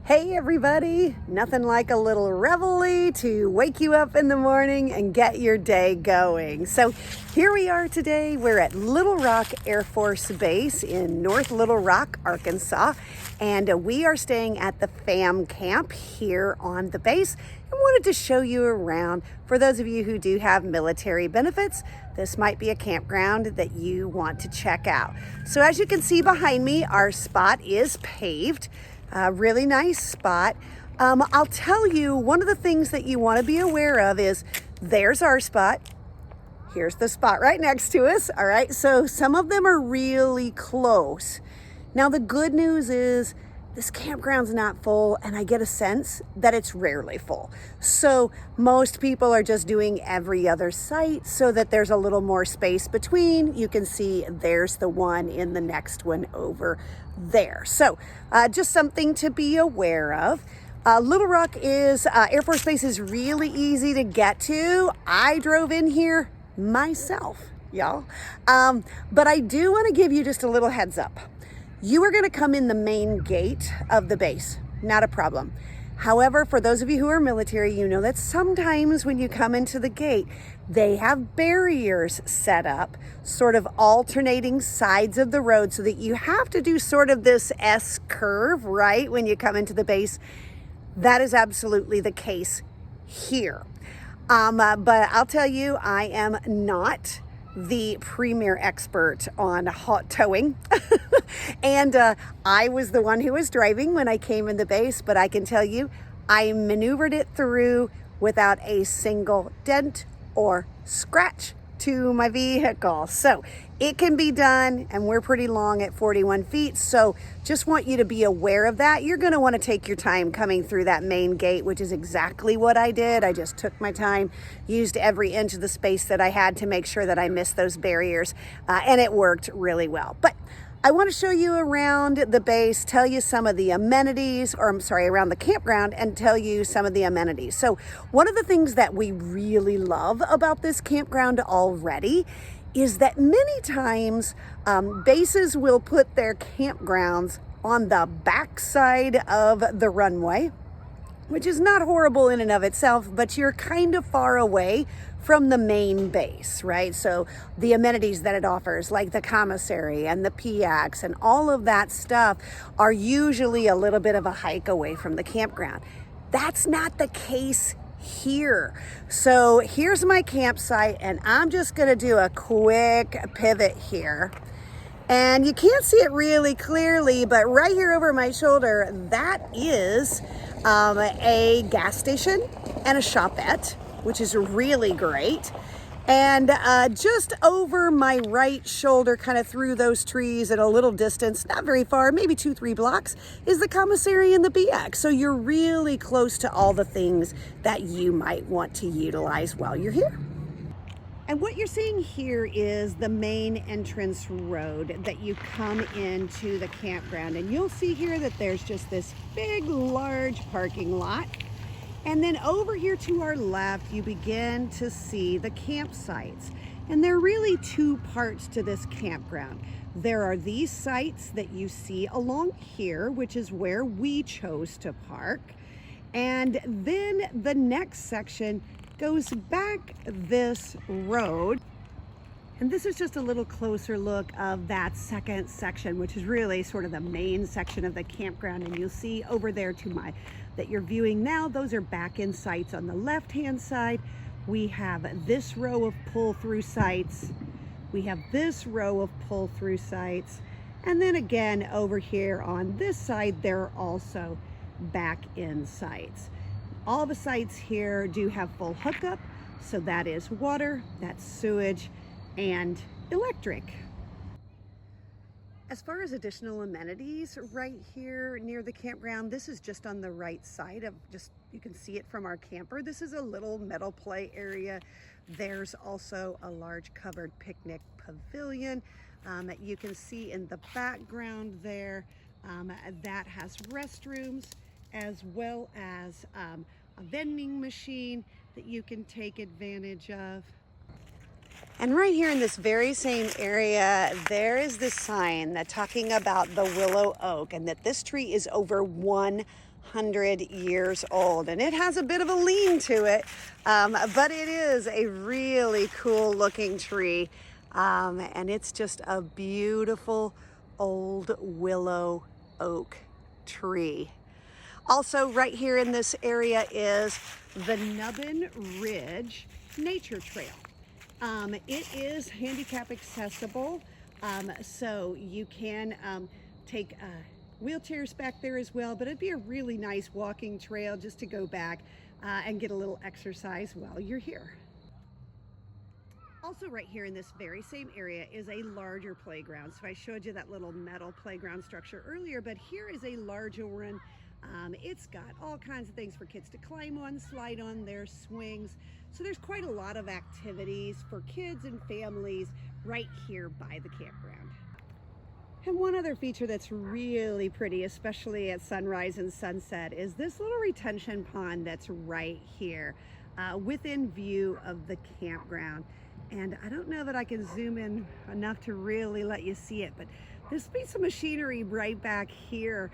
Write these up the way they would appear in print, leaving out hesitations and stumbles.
Hey everybody, nothing like a little reveille to wake you up in the morning and get your day going. So here we are today. We're at Little Rock Air Force Base in North Little Rock, Arkansas, and we are staying at the FamCamp here on the base and wanted to show you around. For those of you who do have military benefits, this might be a campground that you want to check out. So as you can see behind me, our spot is paved. Really nice spot. I'll tell you, one of the things that you want to be aware of is there's our spot. Here's the spot right next to us. All right, so some of them are really close. Now, the good news is this campground's not full, and I get a sense that it's rarely full. So most people are just doing every other site so that there's a little more space between. You can see there's the one in the next one over there. So just something to be aware of. Little Rock is Air Force Base is really easy to get to. I drove in here myself, y'all. But I do want to give you just a little heads up. You are going to come in the main gate of the base, not a problem. However, for those of you who are military, you know that sometimes when you come into the gate, they have barriers set up, sort of alternating sides of the road so that you have to do sort of this S curve, right, when you come into the base. That is absolutely the case here. But I'll tell you, I am not the premier expert on hot towing. And I was the one who was driving when I came in the base, but I can tell you, I maneuvered it through without a single dent or scratch to my vehicle. So it can be done, and we're pretty long at 41 feet. So just want you to be aware of that. You're going to want to take your time coming through that main gate, which is exactly what I did. I just took my time, used every inch of the space that I had to make sure that I missed those barriers, and it worked really well. But I want to show you around the base, tell you some of the amenities, or I'm sorry, around the campground, and tell you some of the amenities. So one of the things that we really love about this campground already is that many times bases will put their campgrounds on the backside of the runway, which is not horrible in and of itself, but you're kind of far away from the main base, right? So the amenities that it offers, like the commissary and the PX and all of that stuff, are usually a little bit of a hike away from the campground. That's not the case here. So here's my campsite, and I'm just gonna do a quick pivot here. And you can't see it really clearly, but right here over my shoulder, that is a gas station and a shopette, which is really great. And just over my right shoulder, kind of through those trees at a little distance, not very far, maybe 2-3 blocks, is the commissary and the BX. So you're really close to all the things that you might want to utilize while you're here. And what you're seeing here is the main entrance road that you come into the campground. And you'll see here that there's just this big, large parking lot. And then over here to our left, you begin to see the campsites. And there are really two parts to this campground. There are these sites that you see along here, which is where we chose to park. And then the next section goes back this road. And this is just a little closer look of that second section, which is really sort of the main section of the campground. And you'll see over there to my that you're viewing now, those are back-in sites on the left-hand side. We have this row of pull-through sites. We have this row of pull-through sites. And then again, over here on this side, there are also back-in sites. All the sites here do have full hookup. So that is water, that's sewage, and electric. As far as additional amenities right here near the campground, this is just on the right side of you can see it from our camper. This is a little metal play area. There's also a large covered picnic pavilion that you can see in the background there. That has restrooms as well as a vending machine that you can take advantage of. And right here in this very same area, there is this sign that talking about the willow oak and that this tree is over 1 years old, and it has a bit of a lean to it, but it is a really cool looking tree, and it's just a beautiful old willow oak tree. Also right here in this area is the Nubbin Ridge Nature Trail. It is handicap accessible, so you can take wheelchairs back there as well, but it'd be a really nice walking trail just to go back and get a little exercise while you're here. Also right here in this very same area is a larger playground. So I showed you that little metal playground structure earlier, but here is a larger one. It's got all kinds of things for kids to climb on, slide on, there's swings. So there's quite a lot of activities for kids and families right here by the campground. And one other feature that's really pretty, especially at sunrise and sunset, is this little retention pond that's right here within view of the campground. And I don't know that I can zoom in enough to really let you see it, but this piece of machinery right back here,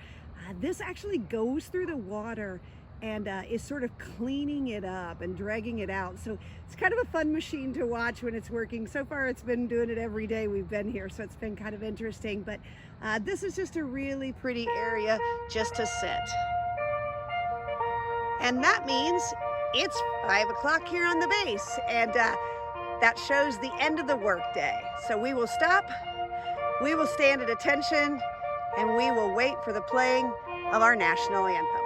this actually goes through the water and is sort of cleaning it up and dragging it out. So it's kind of a fun machine to watch when it's working. So far it's been doing it every day we've been here, so it's been kind of interesting. But this is just a really pretty area just to sit. And that means it's 5 o'clock here on the base, and that shows the end of the workday. So we will stop, we will stand at attention, and we will wait for the playing of our national anthem.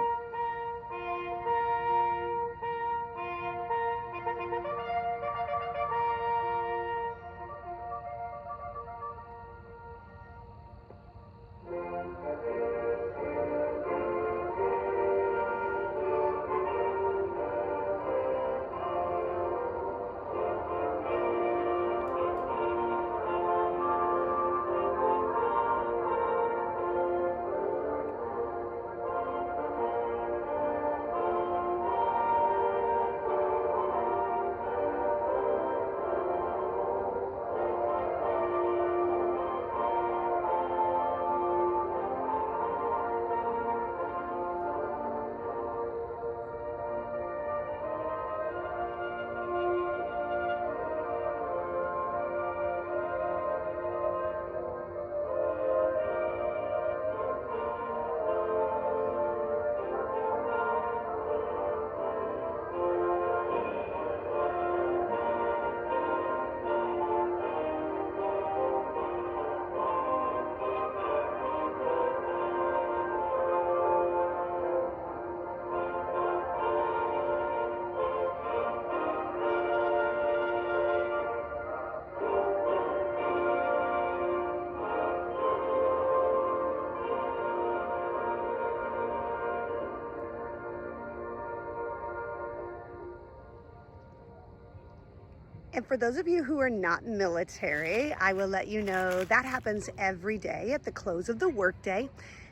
And for those of you who are not military, I will let you know that happens every day at the close of the workday.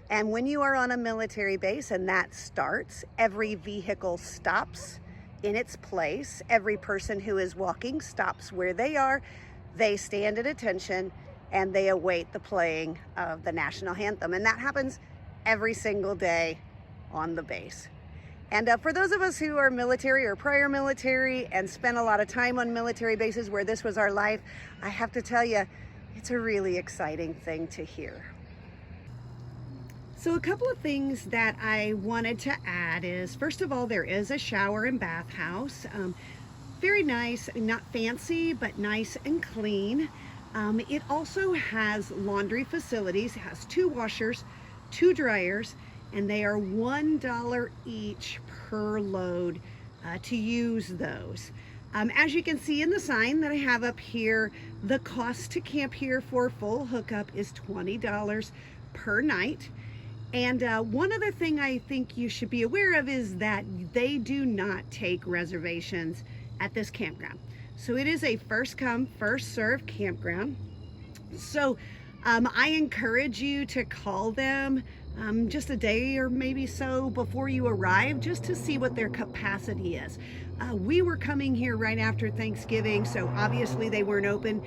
And when you are on a military base and that starts, every vehicle stops in its place. Every person who is walking stops where they are. They stand at attention and they await the playing of the national anthem. And that happens every single day on the base. And for those of us who are military or prior military and spent a lot of time on military bases where this was our life, I have to tell you, it's a really exciting thing to hear. So a couple of things that I wanted to add is, first of all, there is a shower and bathhouse. Very nice, not fancy, but nice and clean. It also has laundry facilities. It has 2 washers, 2 dryers, and they are $1 each per load to use those. As you can see in the sign that I have up here, the cost to camp here for full hookup is $20 per night. And one other thing I think you should be aware of is that they do not take reservations at this campground. So it is a first come, first served campground. So I encourage you to call them just a day or maybe so before you arrive, just to see what their capacity is. We were coming here right after Thanksgiving, so obviously they weren't open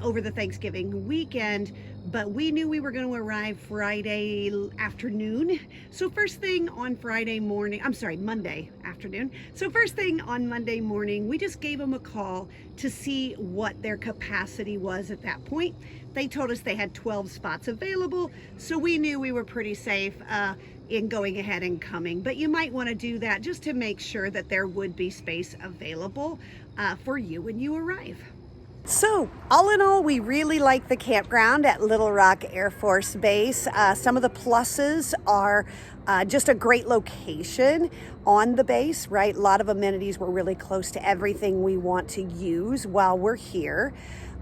over the Thanksgiving weekend, but we knew we were going to arrive Friday afternoon. So first thing on Monday afternoon. So first thing on Monday morning, we just gave them a call to see what their capacity was at that point. They told us they had 12 spots available, so we knew we were pretty safe in going ahead and coming. But you might want to do that just to make sure that there would be space available for you when you arrive. So all in all, we really like the campground at Little Rock Air Force Base. Some of the pluses are just a great location on the base, right? A lot of amenities. We're really close to everything we want to use while we're here.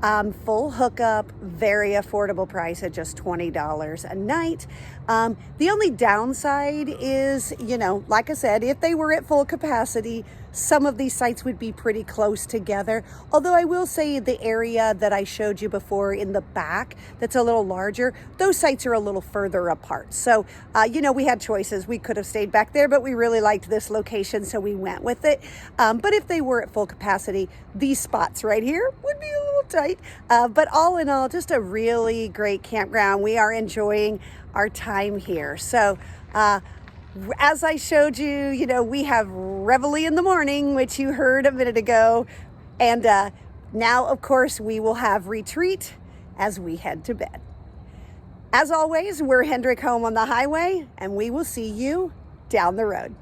Full hookup, very affordable price at just $20 a night. The only downside is, like I said, if they were at full capacity, some of these sites would be pretty close together. Although I will say the area that I showed you before in the back that's a little larger, those sites are a little further apart. So, we had choices. We could have stayed back there, but we really liked this location, so we went with it. But if they were at full capacity, these spots right here would be a little tight. But all in all, just a really great campground. We are enjoying our time here. So, as I showed you, we have reveille in the morning, which you heard a minute ago. And now, of course, we will have retreat as we head to bed. As always, we're Hendrick Home on the Highway, and we will see you down the road.